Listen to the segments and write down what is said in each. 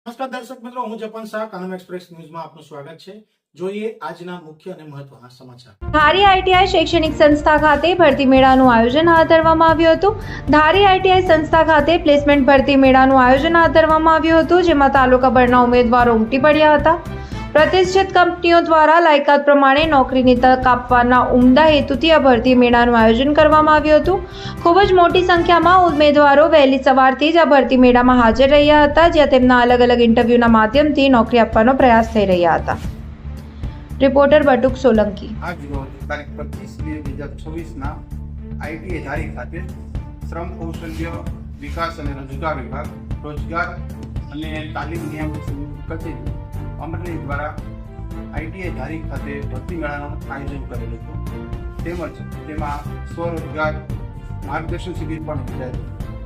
નમસ્કાર દર્શક મિત્રો, હું જપન શાહ, કાનમ એક્સપ્રેસ ન્યૂઝમાં આપનું સ્વાગત છે। જોઈએ આજના મુખ્ય અને મહત્વના સમાચાર। ધારી આઈટીઆઈ શૈક્ષણિક સંસ્થા ખાતે ભરતી મેળાનું આયોજન હાથ ધરવામાં આવ્યું હતું। ધારી આઈટીઆઈ સંસ્થા ખાતે પ્લેસમેન્ટ ભરતી મેળાનું આયોજન હાથ ધરવામાં આવ્યું હતું, જેમાં તાલુકાભરના ઉમેદવારો ઉમટી પડ્યા હતા। પ્રતિષ્ઠિત કંપનીઓ દ્વારા લાયકાત પ્રમાણે નોકરીની તક આપવાના ઉમદા હેતુથી આ ભરતી મેળાનું આયોજન કરવામાં આવ્યું હતું। ખૂબ જ મોટી સંખ્યામાં ઉમેદવારો વહેલી સવારથી જ આ ભરતી મેળામાં હાજર રહ્યા હતા, જ્યાં તેમના અલગ અલગ ઇન્ટરવ્યૂના માધ્યમથી નોકરી આપવાનો પ્રયાસ થઈ રહ્યા હતા। રિપોર્ટર બટુક સોલંકી। આજ રોજ તારીખ 25/2/2024 આઈટીઆઈ ધારી ખાતે શ્રમ કૌશલ્ય વિકાસ અને રોજગાર વિભાગ, રોજગાર અને તાલીમ નિયામક કચેરી અમરેલી દ્વારા આઈટીઆઈ ધારી ખાતે ભરતી મેળાનું આયોજન કરેલું હતું, તેમજ તેમાં સ્વરોજગાર માર્ગદર્શન શિબિર પણ યોજાઈ,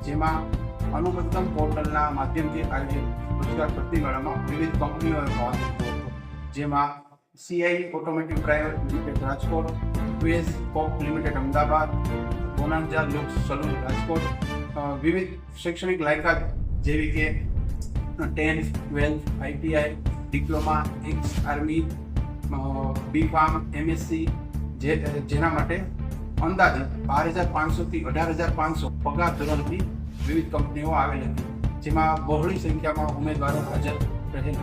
જેમાં અનુબંધમ પોર્ટલના માધ્યમથી આયોજિત રોજગાર ભરતી મેળામાં વિવિધ કંપનીઓએ ભાગ લીધો હતો, જેમાં CI automotive private limited Rajkot, વેઝ કોપ limited Ahmedabad, bonanza looks saloon Rajkot, વિવિધ શૈક્ષણિક લાયકાત જેવી કે 10th, 12th, ITI, diploma, ex army, B.Farm, MSc જેના માટે અંદાજે 12,500 થી 18,500 પગાર ધોરણથી વિવિધ કંપનીઓ આવેલી હતી, જેમાં બહોળી સંખ્યામાં ઉમેદવારો હાજર રહેલ હતા।